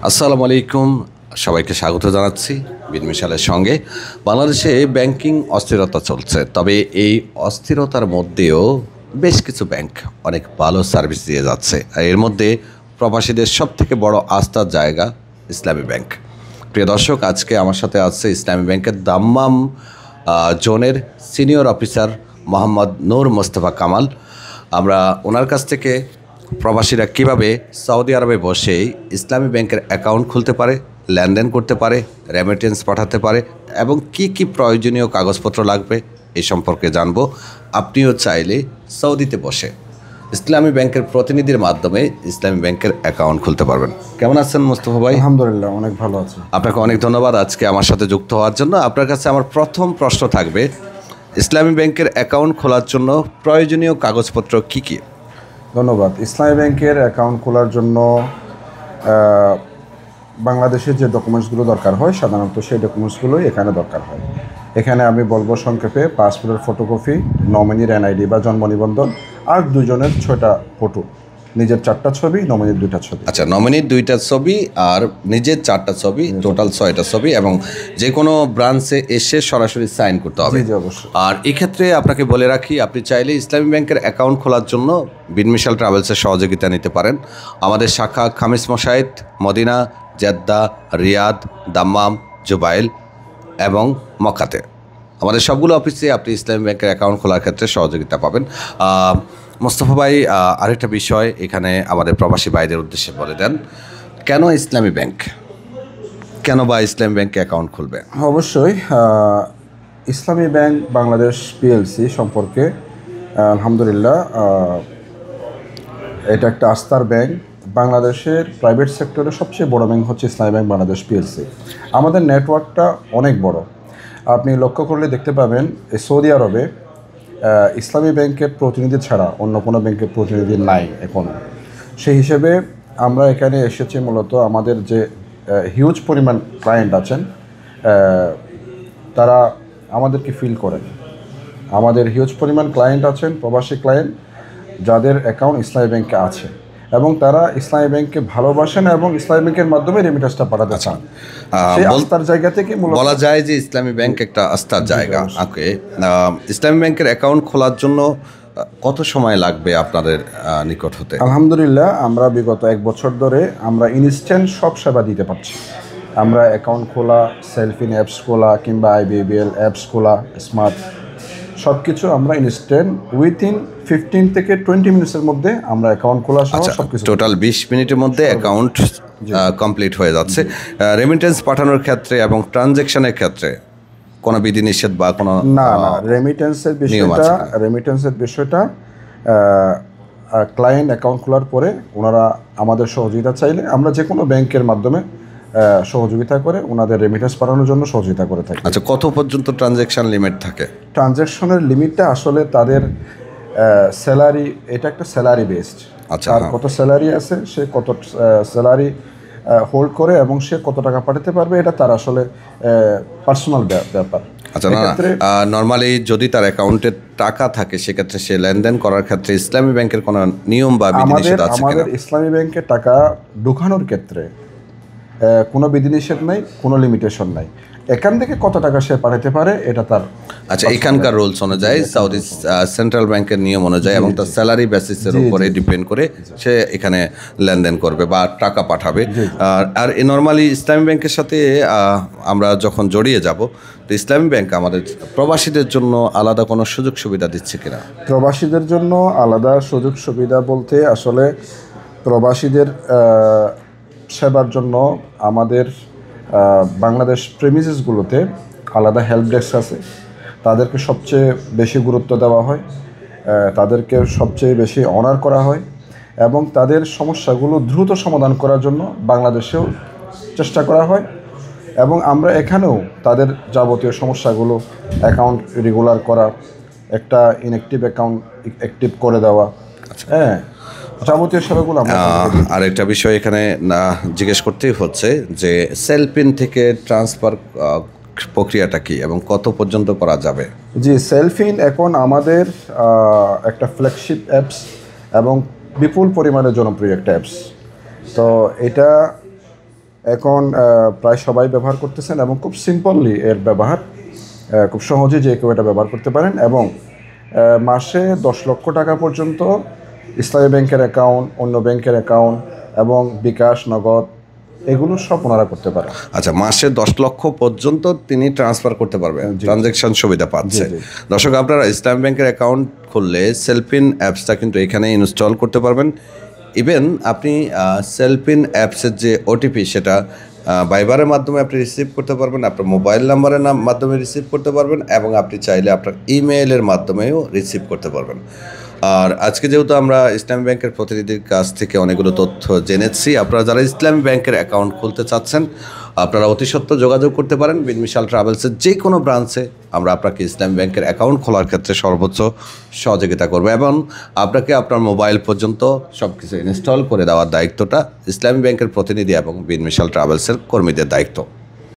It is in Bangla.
আসসালামু আলাইকুম, সবাইকে স্বাগত জানাচ্ছি বিন মিশালের সঙ্গে। বাংলাদেশে ব্যাংকিং অস্থিরতা চলছে, তবে এই অস্থিরতার মধ্যেও বেশ কিছু ব্যাংক অনেক ভালো সার্ভিস দিয়ে যাচ্ছে। আর এর মধ্যে প্রবাসীদের সবথেকে বড় আস্থার জায়গা ইসলামী ব্যাংক। প্রিয় দর্শক, আজকে আমার সাথে আছে ইসলামী ব্যাংকের দাম্মাম জোনের সিনিয়র অফিসার মোহাম্মদ নূর মোস্তফা কামাল। আমরা ওনার কাছ থেকে প্রবাসীরা কিভাবে সৌদি আরবে বসে ইসলামী ব্যাংকের অ্যাকাউন্ট খুলতে পারে, লেনদেন করতে পারে, রেমিটেন্স পাঠাতে পারে এবং কি কি প্রয়োজনীয় কাগজপত্র লাগবে এই সম্পর্কে জানবো। আপনিও চাইলে সৌদিতে বসে ইসলামী ব্যাংকের প্রতিনিধির মাধ্যমে ইসলামী ব্যাংকের অ্যাকাউন্ট খুলতে পারবেন। কেমন আছেন মোস্তফা ভাই? আলহামদুলিল্লাহ, অনেক ভালো আছি। আপনাকে অনেক ধন্যবাদ আজকে আমার সাথে যুক্ত হওয়ার জন্য। আপনার কাছে আমার প্রথম প্রশ্ন থাকবে, ইসলামী ব্যাংকের অ্যাকাউন্ট খোলার জন্য প্রয়োজনীয় কাগজপত্র কি কি? ধন্যবাদ। ইসলামী ব্যাংকের অ্যাকাউন্ট খোলার জন্য বাংলাদেশের যে ডকুমেন্টসগুলো দরকার হয়, সাধারণত সেই ডকুমেন্টসগুলোই এখানে দরকার হয়। এখানে আমি বলবো সংক্ষেপে পাসপোর্টের ফটোকপি, নমিনির এনআইডি বা জন্ম নিবন্ধন, আর দুজনের 6টা ফটো, নিজের 4টা ছবি, নমিনির 2টা ছবি। আচ্ছা, নমিনির 2টা ছবি আর নিজের 4টা ছবি, টোটাল 6টা ছবি, এবং যে কোনো ব্রাঞ্চে এসে সরাসরি সাইন করতে হবে। জি, অবশ্যই। আর এক্ষেত্রে আপনাকে বলে রাখি, আপনি চাইলে ইসলামী ব্যাংকের অ্যাকাউন্ট খোলার জন্য বিন মিশাল ট্রাভেলসের সহযোগিতা নিতে পারেন। আমাদের শাখা Khamis Mushait, Medina, Jeddah, Riyadh, Dammam, Jubail এবং মক্কাতে। আমাদের সবগুলো অফিসে আপনি ইসলামী ব্যাংকের অ্যাকাউন্ট খোলার ক্ষেত্রে সহযোগিতা পাবেন। মোস্তফা ভাই, আরেকটা বিষয় এখানে আমাদের প্রবাসী ভাইদের উদ্দেশ্যে বলে দেন, কেন ইসলামী ব্যাংক, কেন বা ইসলামী ব্যাংকে অ্যাকাউন্ট খুলবে? অবশ্যই। ইসলামী ব্যাংক বাংলাদেশ পিএলসি সম্পর্কে আলহামদুলিল্লাহ, এটা একটা আস্থার ব্যাংক। বাংলাদেশের প্রাইভেট সেক্টরের সবচেয়ে বড় ব্যাংক হচ্ছে ইসলামী ব্যাংক বাংলাদেশ পিএলসি। আমাদের নেটওয়ার্কটা অনেক বড়। আপনি লক্ষ্য করলে দেখতে পাবেন সৌদি আরবে ইসলামী ব্যাংকের প্রতিনিধি ছাড়া অন্য কোনো ব্যাংকের প্রতিনিধি নাই এখনও। সেই হিসেবে আমরা এখানে এসেছি মূলত আমাদের যে হিউজ পরিমাণ ক্লায়েন্ট আছেন, তারা আমাদেরকে ফিল করেন। আমাদের হিউজ পরিমাণ ক্লায়েন্ট আছেন, প্রবাসী ক্লায়েন্ট, যাদের অ্যাকাউন্ট ইসলামী ব্যাংকে আছে এবং তারা ইসলামী ব্যাংককে ভালোবাসেন এবং ইসলামী ব্যাংকের মাধ্যমে রেমিটেন্সটা পাঠাতে চান। সেই আস্থার জায়গা থেকে বলা যায় যে ইসলামী ব্যাংক একটা আস্থার জায়গা। ওকে, ইসলামী ব্যাংকের অ্যাকাউন্ট খোলার জন্য কত সময় লাগবে আপনাদের নিকট হতে? আলহামদুলিল্লাহ, আমরা বিগত 1 বছর ধরে আমরা ইনস্ট্যান্ট সব সেবা দিতে পারছি। আমরা অ্যাকাউন্ট খোলা, সেলফিন অ্যাপস খোলা কিংবা আইবিএল অ্যাপস খোলা, স্মার্ট সব কিছু আমরা ইনস্ট্যান্ট উইথিন 15 থেকে 20 মিনিটসের মধ্যে আমরা অ্যাকাউন্ট খোলা সহ সব কিছু, টোটাল 20 মিনিটের মধ্যে অ্যাকাউন্ট কমপ্লিট হয়ে যাচ্ছে। রেমিটেন্স পাঠানোর ক্ষেত্রে এবং ট্রানজ্যাকশনের ক্ষেত্রে কোনো বিধিনিষেধ বা কোনো না, রেমিটেন্সের বিষয়টা ক্লায়েন্ট অ্যাকাউন্ট খোলার পরে ওনারা আমাদের সহযোগিতা চাইলে আমরা যে কোনো ব্যাংকের মাধ্যমে সহযোগিতা করে ওনাদের রেমিটেন্স পাঠানোর জন্য সহযোগিতা করে থাকি। আচ্ছা, কত পর্যন্ত ট্রানজ্যাকশন লিমিট থাকে? ট্রানজ্যাকশনের লিমিটটা আসলে তাদের স্যালারি, এটা একটা স্যালারি বেসড। আচ্ছা, আর কত স্যালারি আছে, সে কত স্যালারি হোল্ড করে এবং সে কত টাকা পাঠাতে পারবে, এটা তার আসলে পার্সোনাল ব্যাপার। আচ্ছা, নর্মালি যদি তার অ্যাকাউন্টে টাকা থাকে সেক্ষেত্রে সে লেনদেন করার ক্ষেত্রে ইসলামী ব্যাংকের কোনো নিয়ম বা বিধিনিষেধ আছে কিনা? আমাদের ইসলামী ব্যাংকে টাকা ঢোকানোর ক্ষেত্রে কোনো বিধিনিষেধ নাই, কোনো লিমিটেশন নাই। এখান থেকে কত টাকা সে পাঠাতে পারে এটা তার। আচ্ছা, এখানকার রুলস অনুযায়ী, সৌদি সেন্ট্রাল ব্যাংকের নিয়ম অনুযায়ী এবং তার স্যালারি বেসিসের উপরে ডিপেন্ড করে সে এখানে লেনদেন করবে বা টাকা পাঠাবে। আর নর্মালি ইসলামী ব্যাংকের সাথে আমরা যখন জড়িয়ে যাব, তো ইসলামী ব্যাংক আমাদের প্রবাসীদের জন্য আলাদা কোনো সুযোগ সুবিধা দিচ্ছে কিনা? প্রবাসীদের জন্য আলাদা সুযোগ সুবিধা বলতে আসলে প্রবাসীদের সেবার জন্য আমাদের বাংলাদেশ প্রেমিসেসগুলোতে আলাদা হেল্প ডেস্ক আছে। তাদেরকে সবচেয়ে বেশি গুরুত্ব দেওয়া হয়, তাদেরকে সবচেয়ে বেশি অনার করা হয় এবং তাদের সমস্যাগুলো দ্রুত সমাধান করার জন্য বাংলাদেশেও চেষ্টা করা হয় এবং আমরা এখানেও তাদের যাবতীয় সমস্যাগুলো, অ্যাকাউন্ট রেগুলার করা, একটা ইনঅ্যাক্টিভ অ্যাকাউন্ট অ্যাক্টিভ করে দেওয়া, হ্যাঁ, যাবতীয় সেবাগুলো। আর একটা বিষয় এখানে জিজ্ঞেস করতেই হচ্ছে যে সেলফিন থেকে ট্রান্সফার প্রক্রিয়াটা কি এবং কত পর্যন্ত করা যাবে? জি, সেলফিন এখন আমাদের একটা ফ্ল্যাগশিপ অ্যাপস এবং বিপুল পরিমাণে জনপ্রিয় একটা অ্যাপস। তো এটা এখন প্রায় সবাই ব্যবহার করতেছেন এবং খুব সিম্পলি এর ব্যবহার, খুব সহজে যে কেউ এটা ব্যবহার করতে পারেন এবং মাসে 10 লক্ষ টাকা পর্যন্ত ইসলামী ব্যাংকের অ্যাকাউন্ট, অন্য ব্যাংকের অ্যাকাউন্ট এবং বিকাশ, নগদ এগুলো সব ওনারা করতে পারেন। আচ্ছা, মাসে 10 লক্ষ পর্যন্ত তিনি ট্রান্সফার করতে পারবেন, ট্রানজ্যাকশন সুবিধা পাচ্ছে। দর্শক, আপনারা ইসলামী ব্যাংকের অ্যাকাউন্ট খুললে সেলফিন অ্যাপসটা কিন্তু এখানে ইনস্টল করতে পারবেন। ইভেন আপনি সেলফিন অ্যাপসের যে ওটিপি সেটা ভাইবারের মাধ্যমে আপনি রিসিভ করতে পারবেন, আপনার মোবাইল নাম্বারের মাধ্যমে রিসিভ করতে পারবেন এবং আপনি চাইলে আপনার ইমেইলের মাধ্যমেও রিসিভ করতে পারবেন। আর আজকে যেহেতু আমরা ইসলামী ব্যাংকের প্রতিনিধির কাছ থেকে অনেকগুলো তথ্য জেনেছি, আপনারা যারা ইসলামী ব্যাংকের অ্যাকাউন্ট খুলতে চাচ্ছেন আপনারা অতি সত্ত্বর যোগাযোগ করতে পারেন বিন মিশাল ট্রাভেলসের যে কোনো ব্রাঞ্চে। আমরা আপনাকে ইসলামী ব্যাংকের অ্যাকাউন্ট খোলার ক্ষেত্রে সর্বোচ্চ সহযোগিতা করব এবং আপনাকে আপনার মোবাইল পর্যন্ত সব কিছু ইনস্টল করে দেওয়ার দায়িত্বটা ইসলামী ব্যাংকের প্রতিনিধি এবং বিন মিশাল ট্রাভেলসের কর্মীদের দায়িত্ব।